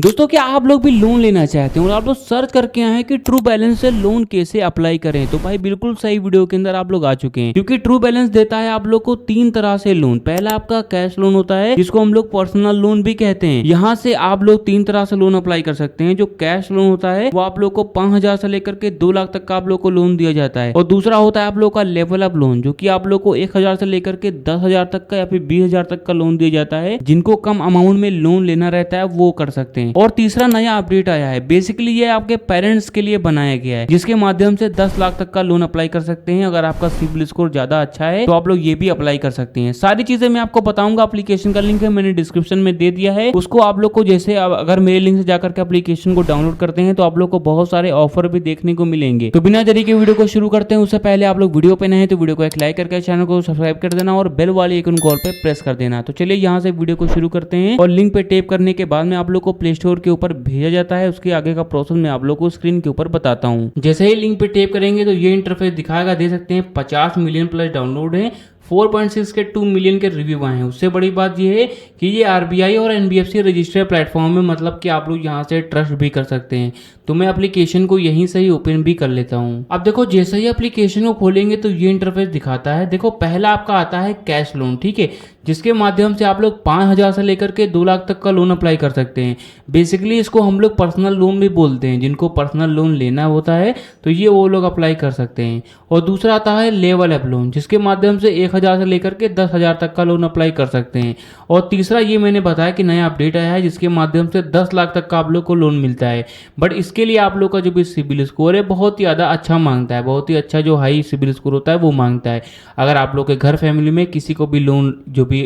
दोस्तों क्या आप लोग भी लोन लेना चाहते हैं और आप लोग सर्च करके आए हैं कि ट्रू बैलेंस से लोन कैसे अप्लाई करें, तो भाई बिल्कुल सही वीडियो के अंदर आप लोग आ चुके हैं, क्योंकि ट्रू बैलेंस देता है आप लोग को तीन तरह से लोन। पहला आपका कैश लोन होता है जिसको हम लोग पर्सनल लोन भी कहते हैं। यहाँ से आप लोग तीन तरह से लोन अप्लाई कर सकते हैं। जो कैश लोन होता है वो आप लोग को 5,000 से लेकर के 2 लाख तक का आप लोग को लोन दिया जाता है, और दूसरा होता है आप लोग का लेवल अप लोन, जो कि आप लोग को 1,000 से लेकर के 10,000 तक का या फिर 20,000 तक का लोन दिया जाता है। जिनको कम अमाउंट में लोन लेना रहता है वो कर सकते हैं। और तीसरा नया अपडेट आया है, बेसिकली ये आपके पेरेंट्स के लिए बनाया गया है, जिसके माध्यम से 10 लाख तक का लोन अप्लाई कर सकते हैं। अगर आपका सिबिल स्कोर ज्यादा अच्छा है तो आप लोग ये भी अप्लाई कर सकते हैं। सारी चीजें मैं आपको बताऊंगा। एप्लीकेशन का लिंक है मैंने डिस्क्रिप्शन में दे दिया है, उसको आप लोग को जैसे अगर मेरे लिंक से जाकर के एप्लीकेशन को डाउनलोड करते हैं तो आप लोग को बहुत सारे ऑफर भी देखने को मिलेंगे। तो बिना देरी के वीडियो को शुरू करते हैं। उससे पहले आप लोग वीडियो पे नए हैं तो वीडियो को एक लाइक करके चैनल को सब्सक्राइब कर देना और बेल वाली आइकन कॉल पे प्रेस कर देना। तो चलिए यहाँ से वीडियो को शुरू करते हैं, और लिंक पे टैप करने के बाद में आप लोग को प्ले स्टोर के ऊपर भेजा जाता है। उसके आगे का प्रोसेस मैं आप लोग को स्क्रीन के ऊपर बताता हूँ। जैसे ही लिंक पे टैप करेंगे तो ये इंटरफेस दिखाएगा, दे सकते हैं 50 मिलियन प्लस डाउनलोड है, 4.6 के 2 मिलियन के रिव्यू आए हैं। उससे बड़ी बात यह है कि ये आरबीआई और एनबीएफसी रजिस्टर्ड प्लेटफॉर्म है, मतलब कि आप लोग यहाँ से ट्रस्ट भी कर सकते हैं। तो मैं एप्लीकेशन को यहीं से ही ओपन भी कर लेता हूँ। अब देखो जैसे ही एप्लीकेशन को खोलेंगे तो ये इंटरफेस दिखाता है। देखो पहला आपका आता है कैश लोन, ठीक है, जिसके माध्यम से आप लोग 5,000 से लेकर के 2 लाख तक का लोन अप्लाई कर सकते हैं। बेसिकली इसको हम लोग पर्सनल लोन भी बोलते हैं। जिनको पर्सनल लोन लेना होता है तो ये वो लोग अप्लाई कर सकते हैं। और दूसरा आता है लेवल अप लोन, जिसके माध्यम से 1,000 से लेकर के 10,000 तक का लोन अप्लाई कर सकते हैं। और तीसरा ये मैंने बताया कि नया अपडेट आया है, जिसके माध्यम से 10 लाख तक का आप लोग को लोन मिलता है। बट इसके लिए आप लोग का जो भी सिबिल स्कोर है बहुत ही ज़्यादा अच्छा मांगता है, बहुत ही अच्छा जो हाई सिबिल स्कोर होता है वो मांगता है। अगर आप लोग के घर फैमिली में किसी को भी लोन, जो भी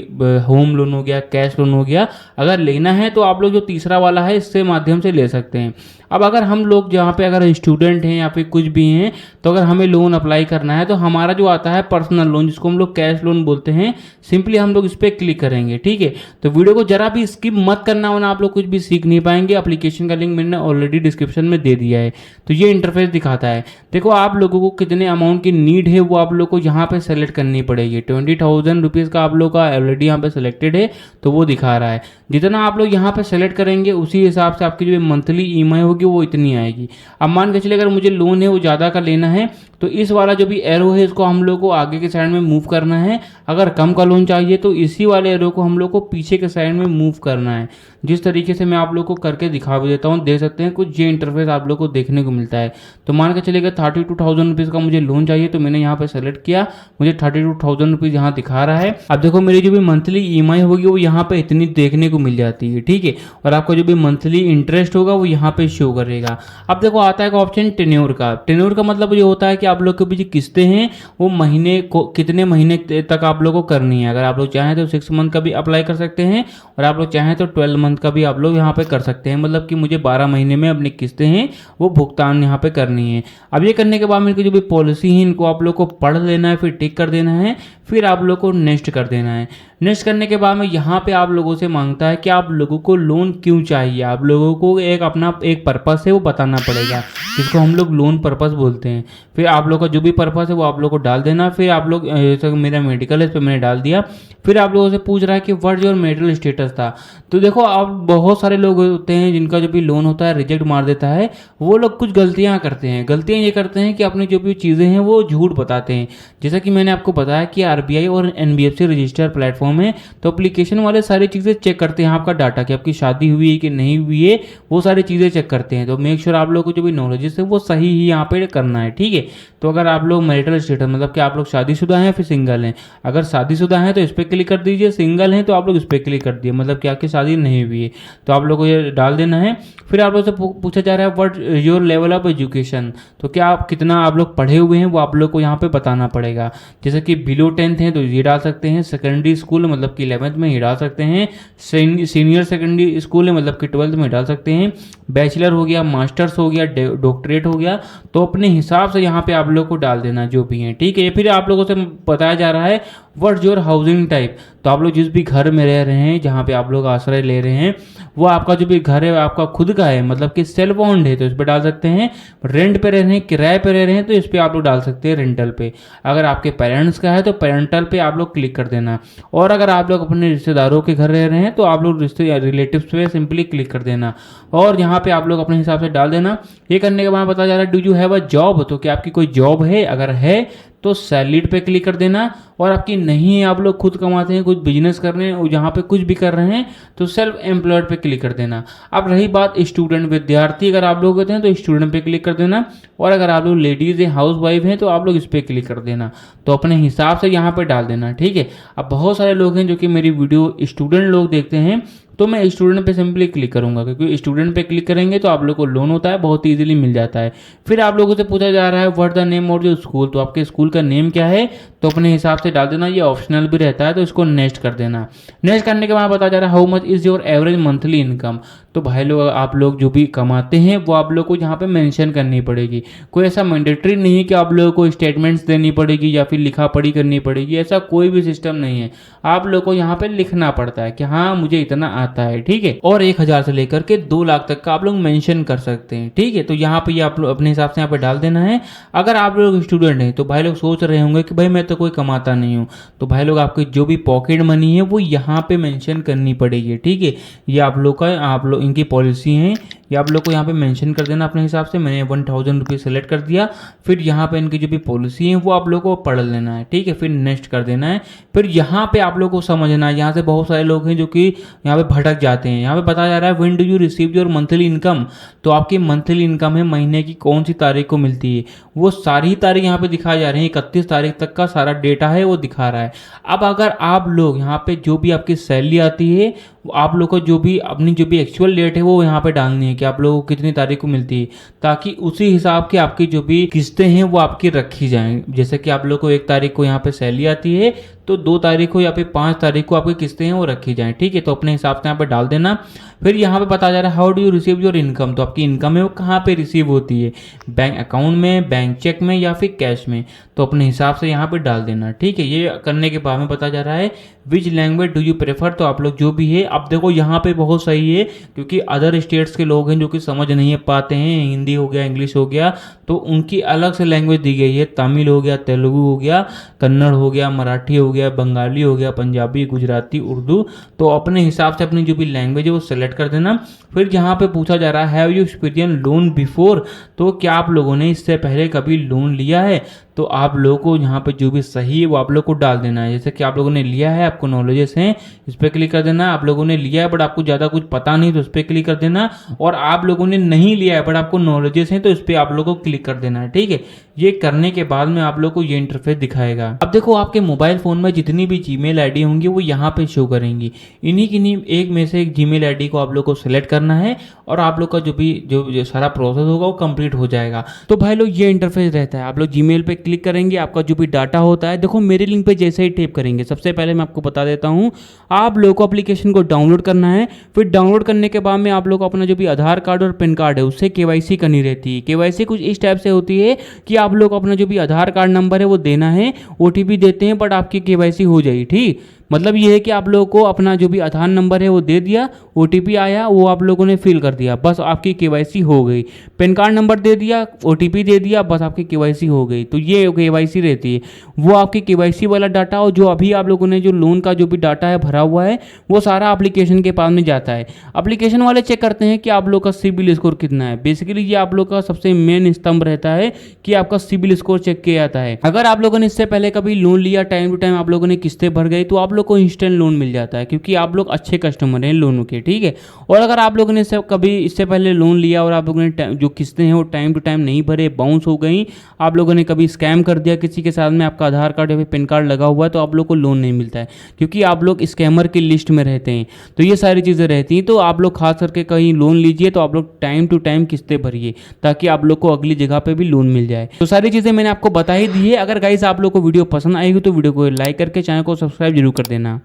होम लोन हो गया, कैश लोन हो गया, अगर लेना है तो आप लोग जो तीसरा वाला है इससे माध्यम से ले सकते हैं। अब अगर हम लोग जहाँ पे अगर स्टूडेंट हैं या फिर कुछ भी हैं, तो अगर हमें लोन अप्लाई करना है तो हमारा जो आता है पर्सनल लोन, जिसको हम लोग कैश लोन बोलते हैं, सिंपली हम लोग इस पर क्लिक करेंगे, ठीक है। तो वीडियो को जरा भी स्किप मत करना, वरना आप लोग कुछ भी सीख नहीं पाएंगे। एप्लीकेशन का लिंक मैंने ऑलरेडी डिस्क्रिप्शन में दे दिया है। तो ये इंटरफेस दिखाता है। देखो आप लोगों को कितने अमाउंट की नीड है वो आप लोग को यहाँ पे सेलेक्ट करनी पड़ेगी। 20,000 रुपीज़ का आप लोग का ऑलरेडी यहाँ पे सेलेक्टेड है, तो वो दिखा रहा है। जितना आप लोग यहाँ पे सेलेक्ट करेंगे उसी हिसाब से आपकी जो मंथली ईएमआई होगी वो इतनी आएगी। अब मान के चलिए अगर मुझे लोन है वो ज़्यादा का लेना है तो इस वाला जो भी एरो है इसको हम लोग को आगे के साइड में मूव करना है। अगर कम का लोन चाहिए तो इसी वाले एरो को हम लोग को पीछे के साइड में मूव करना है। जिस तरीके से मैं आप लोग को करके दिखा भी देता हूँ, देख सकते हैं कुछ ये इंटरफेस आप लोग को देखने को मिलता है। तो मान के चलिएगा 32,000 रुपीज़ का मुझे लोन चाहिए, तो मैंने यहाँ पे सेलेक्ट किया, मुझे 32,000 रुपीज़ यहाँ दिखा रहा है। अब देखो मेरी जो भी मंथली ईएमआई होगी वो यहाँ पे इतनी देखने को मिल जाती है, ठीक है। और आपका जो भी मंथली इंटरेस्ट होगा वो यहाँ पे शो करेगा। अब देखो आता है ऑप्शन टेन्योर का। टेन्योर का मतलब ये होता है कि आप लोग की भी जो किस्तें हैं वो महीने को कितने महीने तक आप लोग को करनी है। अगर आप लोग चाहें तो 6 मंथ का भी अप्लाई कर सकते हैं, और आप लोग चाहें तो 12 मंथ का भी आप लोग यहाँ पे कर सकते हैं। मतलब कि मुझे 12 महीने में अपनी किस्तें हैं वो भुगतान यहाँ पे करनी है। अब ये करने के बाद मेरे को जो भी पॉलिसी है इनको आप लोग को पढ़ लेना है, फिर टिक कर देना है, फिर आप लोग को नेक्स्ट कर देना है। नेक्स्ट करने के बाद में यहाँ पे आप लोगों से मांगता है कि आप लोगों को लोन क्यों चाहिए। आप लोगों को एक अपना एक पर्पस है वो बताना पड़ेगा, जिसको हम लोग लोन पर्पस बोलते हैं। फिर आप लोग का जो भी पर्पस है वो आप लोग को डाल देना। फिर आप लोग जैसे मेरा मेडिकल है इस पर मैंने डाल दिया। फिर आप लोगों से पूछ रहा है कि व्हाट योर मेरिटल स्टेटस था। तो देखो आप बहुत सारे लोग होते हैं जिनका जो भी लोन होता है रिजेक्ट मार देता है। वो लोग कुछ गलतियां करते हैं। गलतियां ये करते हैं कि अपनी जो भी चीज़ें हैं वो झूठ बताते हैं। जैसा कि मैंने आपको बताया कि आरबीआई और एनबीएफसी रजिस्टर्ड प्लेटफॉर्म है, तो एप्लीकेशन वाले सारी चीज़ें चेक करते हैं आपका डाटा, कि आपकी शादी हुई है कि नहीं हुई है, वो सारी चीज़ें चेक करते हैं। तो मेक श्योर आप लोग को जो भी नॉलेज है वो सही ही यहाँ पे करना है, ठीक है। तो अगर आप लोग मैरिटल स्टेटस मतलब कि आप लोग शादीशुदा हैं फिर सिंगल हैं, अगर शादीशुदा हैं तो इस पर क्लिक कर दीजिए, सिंगल हैं तो आप लोग इस पर क्लिक कर दिए, मतलब कि आपकी शादी नहीं हुई है, तो आप लोग को ये डाल देना है। फिर आप लोग से पूछा जा रहा है what your level of education, तो क्या आप कितना आप लोग पढ़े हुए हैं वो आप लोग को यहाँ पे बताना पड़ेगा। जैसे कि बिलो 10th हैं तो ये डाल सकते हैं, सेकेंडरी स्कूल मतलब कि 11th में ये डाल सकते हैं, सीनियर सेकेंडरी स्कूल है मतलब कि 12th में डाल सकते हैं, बैचलर हो गया, मास्टर्स हो गया, डॉक्टरेट हो गया, तो अपने हिसाब से यहाँ पे आप लोग को डाल देना जो भी है, ठीक है। फिर आप लोगों से बताया जा रहा है व्हाट्स योर हाउसिंग टाइप, तो तो आप लोग जिस भी घर में रह रहे हैं, जहाँ पे आप लोग आश्रय ले रहे हैं, वो आपका जो भी घर है आपका खुद का है, मतलब कि सेल्फ ओन्ड है, तो इस पर डाल सकते हैं। रेंट पे रह रहे हैं, किराए पे रह रहे हैं, तो इस पर आप लोग डाल सकते हैं रेंटल पे। अगर आपके पेरेंट्स का है तो पेरेंटल पे आप लोग क्लिक कर देना। और अगर आप लोग अपने रिश्तेदारों के घर रह रहे हैं तो आप लोग रिलेटिव्स पे सिंपली क्लिक कर देना और यहाँ पे आप लोग अपने हिसाब से डाल देना। ये करने के बाद पता जा रहा है do you have a job, तो क्या आपकी कोई जॉब है, अगर है तो सैलरीड पे क्लिक कर देना। और आपकी नहीं है, आप लोग खुद कमाते हैं, कुछ बिजनेस कर रहे हैं, जहाँ पे कुछ भी कर रहे हैं, तो सेल्फ एम्प्लॉयड पे क्लिक कर देना। अब रही बात स्टूडेंट विद्यार्थी, अगर आप लोग होते हैं तो स्टूडेंट पे क्लिक कर देना। और अगर आप लोग लेडीज़ हैं, हाउस वाइफ हैं, तो आप लोग इस पर क्लिक कर देना। तो अपने हिसाब से यहाँ पे डाल देना, ठीक है। अब बहुत सारे लोग हैं जो कि मेरी वीडियो स्टूडेंट लोग देखते हैं, तो मैं स्टूडेंट पे सिंपली क्लिक करूंगा, क्योंकि स्टूडेंट पे क्लिक करेंगे तो आप लोग को लोन होता है, बहुत इजीली मिल जाता है। फिर आप लोगों से पूछा जा रहा है what the name of your school, तो आपके स्कूल का नेम क्या है, तो अपने हिसाब से डाल देना। ये ऑप्शनल भी रहता है, तो इसको नेक्स्ट कर देना। नेक्स्ट करने के बाद बता जा रहा है how much is your average monthly income, तो भाई लोग आप लोग जो भी कमाते हैं वो आप लोग को यहाँ पे मेंशन करनी पड़ेगी। कोई ऐसा मैंडेटरी नहीं है कि आप लोगों को स्टेटमेंट्स देनी पड़ेगी या फिर लिखा पढ़ी करनी पड़ेगी, ऐसा कोई भी सिस्टम नहीं है। आप लोग को यहाँ पे लिखना पड़ता है कि हाँ मुझे इतना आता है, ठीक है। और 1,000 से लेकर के 2 लाख तक का आप लोग मेंशन कर सकते हैं, ठीक है। तो यहाँ पे आप लोग अपने हिसाब से यहाँ पे डाल देना है। अगर आप लोग स्टूडेंट हैं तो भाई लोग सोच रहे होंगे कि भाई मैं तो कोई कमाता नहीं हूँ, तो भाई लोग आपकी जो भी पॉकेट मनी है वो यहाँ पे मेंशन करनी पड़ेगी, ठीक है। ये आप लोग का, आप लोग इनकी पॉलिसी है, ये आप लोग को यहाँ पे मेंशन कर देना अपने हिसाब से। मैंने 1000 रुपीज़ सेलेक्ट कर दिया। फिर यहाँ पे इनकी जो भी पॉलिसी है वो आप लोग को पढ़ लेना है, ठीक है। फिर नेक्स्ट कर देना है। फिर यहाँ पे आप लोग को समझना है, यहाँ से बहुत सारे लोग हैं जो कि यहाँ पे भटक जाते हैं। यहाँ पे बताया जा रहा है when do you receive your monthly income, तो आपकी मंथली इनकम है महीने की कौन सी तारीख को मिलती है, वो सारी तारीख यहाँ पे दिखाई जा रही है। 31 तारीख तक का सारा डेटा है वो दिखा रहा है। अब अगर आप लोग यहाँ पे जो भी आपकी सैलरी आती है, आप लोग को जो भी अपनी जो भी एक्चुअल डेट है वो यहाँ पे डालनी है कि आप लोगों को कितनी तारीख को मिलती है, ताकि उसी हिसाब की आपकी जो भी किस्तें हैं वो आपकी रखी जाएं। जैसे कि आप लोग को 1 तारीख को यहाँ पे सैलरी आती है, तो 2 तारीख को या फिर 5 तारीख को आपकी किस्तें हैं वो रखी जाएं, ठीक है। तो अपने हिसाब से यहाँ पे डाल देना। फिर यहाँ पे बताया जा रहा है how do you receive your income, तो आपकी इनकम है वो कहाँ पे रिसीव होती है, बैंक अकाउंट में, बैंक चेक में या फिर कैश में, तो अपने हिसाब से यहाँ पे डाल देना, ठीक है। ये करने के बाद में बताया जा रहा है which language do you prefer, तो आप लोग जो भी है, अब देखो यहाँ पे बहुत सही है क्योंकि अदर स्टेट्स के लोग हैं जो कि समझ नहीं पाते हैं, हिंदी हो गया, इंग्लिश हो गया, तो उनकी अलग से लैंग्वेज दी गई है। तमिल हो गया, तेलुगु हो गया, कन्नड़ हो गया, मराठी हो गया, बंगाली हो गया, पंजाबी, गुजराती, उर्दू, तो अपने हिसाब से अपनी जो भी लैंग्वेज है वो सेलेक्ट कर देना। फिर यहाँ पे पूछा जा रहा है have you experience loan before, तो क्या आप लोगों ने इससे पहले कभी लोन लिया है, तो आप लोगों को यहाँ पे जो भी सही है वो आप लोग को डाल देना है। जैसे कि आप लोगों ने लिया है, आपको नॉलेजेस हैं, इस पर क्लिक कर देना। आप लोगों ने लिया है बट आपको ज़्यादा कुछ पता नहीं, तो इस पर क्लिक कर देना। और आप लोगों ने नहीं लिया है बट आपको नॉलेजेस हैं, तो इस पर आप लोगों को क्लिक कर देना है, ठीक है। ये करने के बाद में आप लोग को ये इंटरफेस दिखाएगा। अब देखो आपके मोबाइल फ़ोन में जितनी भी जीमेल आईडी होंगी वो यहाँ पे शो करेंगी। इन्हीं एक में से एक जीमेल आईडी को आप लोग को सिलेक्ट करना है और आप लोग का जो सारा प्रोसेस होगा वो कंप्लीट हो जाएगा। तो भाई लोग ये इंटरफेस रहता है। आप लोग जीमेल पे क्लिक करेंगे, आपका जो भी डाटा होता है, देखो मेरे लिंक पे जैसे ही टैप करेंगे, सबसे पहले मैं आपको बता देता हूँ, आप लोग को एप्लीकेशन को डाउनलोड करना है। फिर डाउनलोड करने के बाद में आप लोग को अपना जो भी आधार कार्ड और पैन कार्ड है उससे केवाईसी करनी रहती है। केवाईसी कुछ इस टाइप से होती है कि आप लोग अपना जो भी आधार कार्ड नंबर है वो देना है, ओटीपी देते हैं, बट आपकी केवाईसी हो जाएगी, ठीक। मतलब ये है कि आप लोगों को अपना जो भी आधार नंबर है वो दे दिया, ओटीपी आया, वो आप लोगों ने फिल कर दिया, बस आपकी केवाईसी हो गई। पैन कार्ड नंबर दे दिया, ओटीपी दे दिया, बस आपकी केवाईसी हो गई। तो ये केवाईसी रहती है, वो आपकी केवाईसी वाला डाटा, और जो अभी आप लोगों ने जो लोन का जो भी डाटा है भरा हुआ है वो सारा एप्लीकेशन के पास में जाता है। एप्लीकेशन वाले चेक करते हैं कि आप लोग का सिबिल स्कोर कितना है। बेसिकली ये आप लोग का सबसे मेन स्तंभ रहता है कि आपका सिबिल स्कोर चेक किया जाता है। अगर आप लोगों ने इससे पहले कभी लोन लिया, टाइम टू टाइम आप लोगों ने किस्तें भर गई, तो आप लोग को इंस्टेंट लोन मिल जाता है, क्योंकि आप लोग अच्छे कस्टमर हैं लोनों के, ठीक है। और अगर आप लोगों ने इससे पहले लोन लिया और आप लोगों ने जो किस्तें हैं वो टाइम टू टाइम नहीं भरे, बाउंस हो गई, आप लोगों ने कभी स्कैम कर दिया किसी के साथ में, आपका आधार कार्ड या फिर पैन कार्ड लगा हुआ है, तो आप लोग को लोन नहीं मिलता है, क्योंकि आप लोग स्कैमर की लिस्ट में रहते हैं। तो ये सारी चीज़ें रहती हैं। तो आप लोग खास करके कहीं लोन लीजिए तो आप लोग टाइम टू टाइम किस्तें भरिए, ताकि आप लोग को अगली जगह पे भी लोन मिल जाए। तो सारी चीज़ें मैंने आपको बता ही दी है। अगर गाइस आप लोग को वीडियो पसंद आएगी तो वीडियो को लाइक करके चैनल को सब्सक्राइब जरूर कर देना।